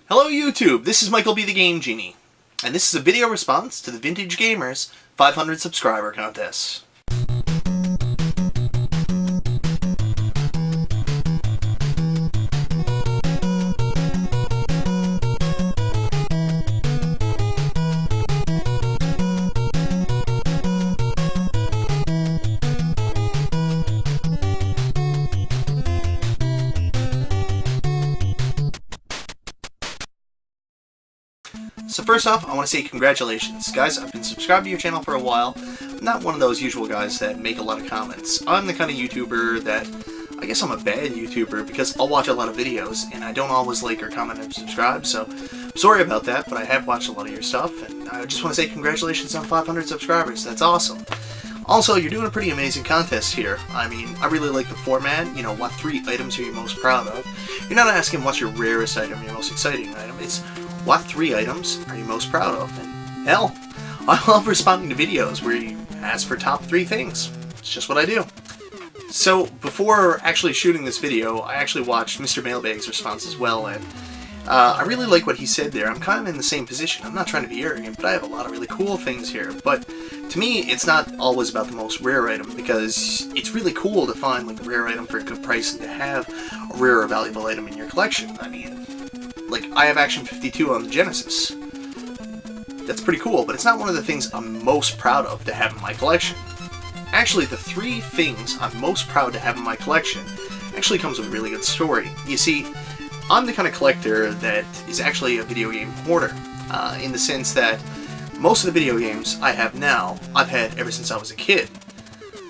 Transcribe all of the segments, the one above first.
Hello YouTube, this is Michael B. the Game Genie, and this is a video response to the Vintage Gamers 500 subscriber contest. So first off, I want to say congratulations. Guys, I've been subscribed to your channel for a while. I'm not one of those usual guys that make a lot of comments. I'm the kind of YouTuber that, I guess I'm a bad YouTuber because I'll watch a lot of videos and I don't always like or comment and subscribe, so I'm sorry about that, but I have watched a lot of your stuff and I just want to say congratulations on 500 subscribers. That's awesome. Also, you're doing a pretty amazing contest here. I mean, I really like the format. You know, what 3 items are you most proud of? You're not asking what's your rarest item, your most exciting item. It's what 3 items are you most proud of? And hell, I love responding to videos where you ask for top 3 things. It's just what I do. So, before actually shooting this video, I actually watched Mr. Mailbag's response as well, and I really like what he said there. I'm kind of in the same position. I'm not trying to be arrogant, but I have a lot of really cool things here. But to me, it's not always about the most rare item, because it's really cool to find like a rare item for a good price and to have a rare or valuable item in your collection. I mean, like, I have Action 52 on the Genesis. That's pretty cool, but it's not one of the things I'm most proud of to have in my collection. Actually, the 3 things I'm most proud to have in my collection actually comes with a really good story. You see, I'm the kind of collector that is actually a video game hoarder, in the sense that most of the video games I have now, I've had ever since I was a kid.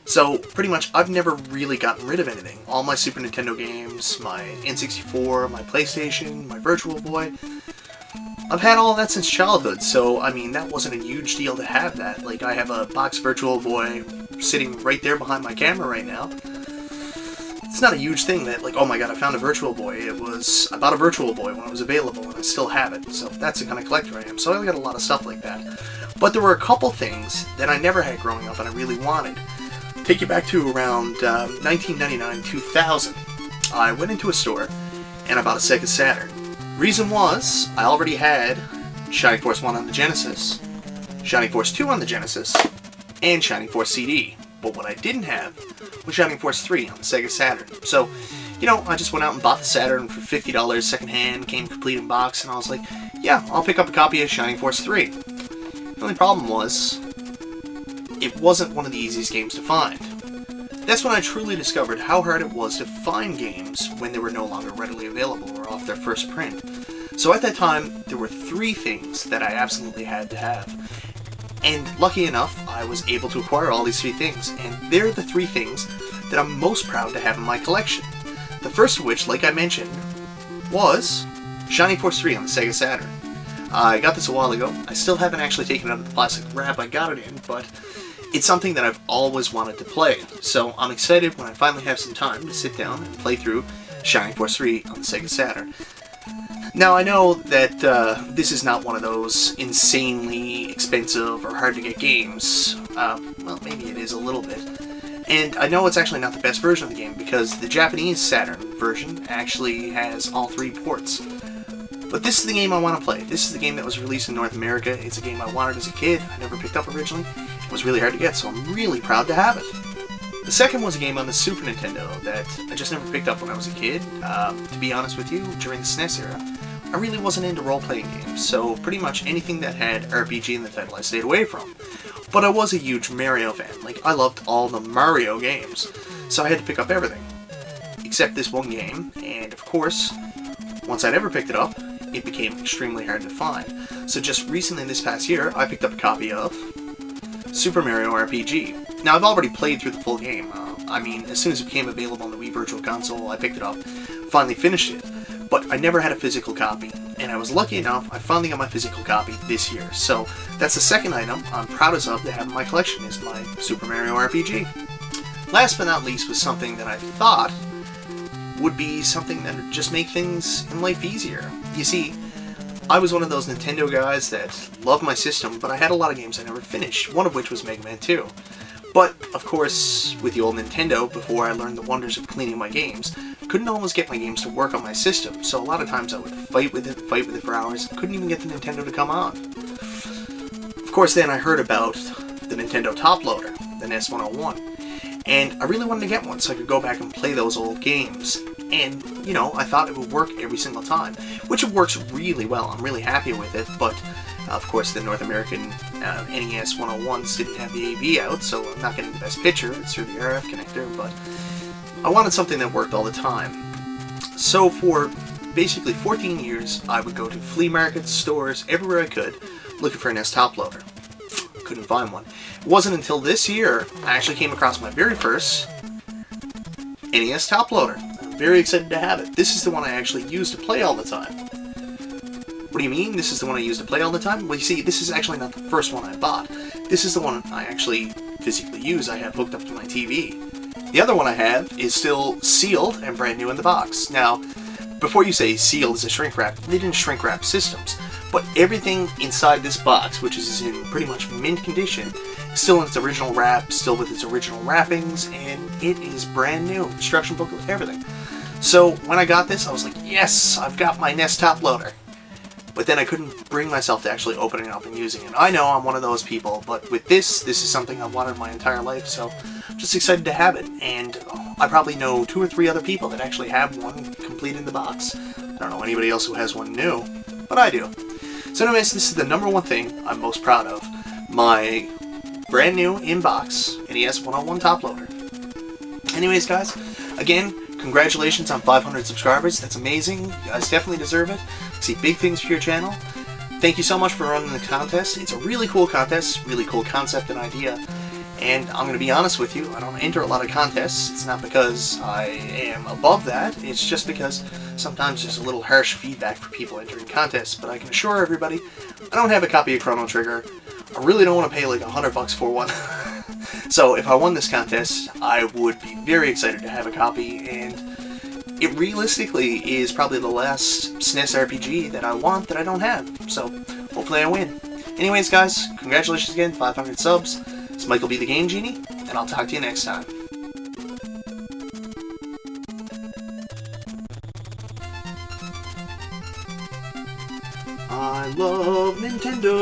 So, pretty much, I've never really gotten rid of anything. All my Super Nintendo games, my N64, my PlayStation, my Virtual Boy, I've had all of that since childhood, so, I mean, that wasn't a huge deal to have that. Like, I have a box Virtual Boy sitting right there behind my camera right now. It's not a huge thing that, like, oh my god, I found a Virtual Boy. I bought a Virtual Boy when it was available, and I still have it, so that's the kind of collector I am. So I got a lot of stuff like that. But there were a couple things that I never had growing up and I really wanted. Take you back to around 1999-2000. I went into a store and I bought a Sega Saturn. Reason was, I already had Shining Force 1 on the Genesis, Shining Force 2 on the Genesis, and Shining Force CD. But what I didn't have was Shining Force 3 on the Sega Saturn. So, you know, I just went out and bought the Saturn for $50 secondhand, came complete in box, and I was like, yeah, I'll pick up a copy of Shining Force 3. The only problem was, it wasn't one of the easiest games to find. That's when I truly discovered how hard it was to find games when they were no longer readily available or off their first print. So at that time, there were 3 things that I absolutely had to have. And lucky enough, I was able to acquire all these 3 things, and they're the 3 things that I'm most proud to have in my collection. The first of which, like I mentioned, was Shining Force 3 on the Sega Saturn. I got this a while ago. I still haven't actually taken it out of the plastic wrap I got it in, but it's something that I've always wanted to play. So I'm excited when I finally have some time to sit down and play through Shining Force 3 on the Sega Saturn. Now, I know that this is not one of those insanely expensive or hard-to-get games. Well, maybe it is a little bit. And I know it's actually not the best version of the game, because the Japanese Saturn version actually has all 3 ports. But this is the game I want to play. This is the game that was released in North America. It's a game I wanted as a kid. I never picked up originally. It was really hard to get, so I'm really proud to have it. The second was a game on the Super Nintendo that I just never picked up when I was a kid. To be honest with you, during the SNES era, I really wasn't into role-playing games, so pretty much anything that had RPG in the title I stayed away from. But I was a huge Mario fan. Like, I loved all the Mario games, so I had to pick up everything. Except this one game, and of course, once I'd ever picked it up, it became extremely hard to find. So just recently this past year, I picked up a copy of Super Mario RPG. Now, I've already played through the full game. I mean, as soon as it became available on the Wii Virtual Console, I picked it up, finally finished it. But I never had a physical copy, and I was lucky enough, I finally got my physical copy this year. So that's the second item I'm proudest of to have in my collection, is my Super Mario RPG. Last but not least was something that I thought would be something that would just make things in life easier. You see, I was one of those Nintendo guys that loved my system, but I had a lot of games I never finished, one of which was Mega Man 2. But, of course, with the old Nintendo, before I learned the wonders of cleaning my games, couldn't always get my games to work on my system, so a lot of times I would fight with it for hours, couldn't even get the Nintendo to come on. Of course, then I heard about the Nintendo Top Loader, the NES 101, and I really wanted to get one so I could go back and play those old games. And, you know, I thought it would work every single time, which it works really well. I'm really happy with it, but of course the North American NES 101s didn't have the AV out, so I'm not getting the best picture. It's through the RF connector, but I wanted something that worked all the time. So for basically 14 years, I would go to flea markets, stores, everywhere I could, looking for a NES Top Loader. Couldn't find one. It wasn't until this year I actually came across my very first NES Top Loader. I'm very excited to have it. This is the one I actually use to play all the time. What do you mean, this is the one I use to play all the time? Well, you see, this is actually not the first one I bought. This is the one I actually physically use. I have hooked up to my TV. The other one I have is still sealed and brand new in the box. Now, before you say sealed as a shrink wrap, they didn't shrink wrap systems. But everything inside this box, which is in pretty much mint condition, is still in its original wrap, still with its original wrappings, and it is brand new. Instruction booklet, everything. So when I got this, I was like, yes, I've got my NES Top Loader. But then I couldn't bring myself to actually opening it up and using it. I know I'm one of those people, but with this is something I've wanted my entire life, so I'm just excited to have it. And I probably know 2 or 3 other people that actually have one complete in the box. I don't know anybody else who has one new, but I do. So anyways, this is the #1 thing I'm most proud of. My brand new in-box NES 101 Top Loader. Anyways, guys, again, congratulations on 500 subscribers. That's amazing. You guys definitely deserve it. See big things for your channel. Thank you so much for running the contest. It's a really cool contest, really cool concept and idea. And I'm going to be honest with you, I don't enter a lot of contests. It's not because I am above that. It's just because sometimes there's a little harsh feedback for people entering contests. But I can assure everybody, I don't have a copy of Chrono Trigger. I really don't want to pay like $100 for one. So if I won this contest, I would be very excited to have a copy, and it realistically is probably the last SNES RPG that I want that I don't have. So hopefully I win. Anyways, guys, congratulations again, 500 subs. It's Michael B. the Game Genie, and I'll talk to you next time. I love Nintendo.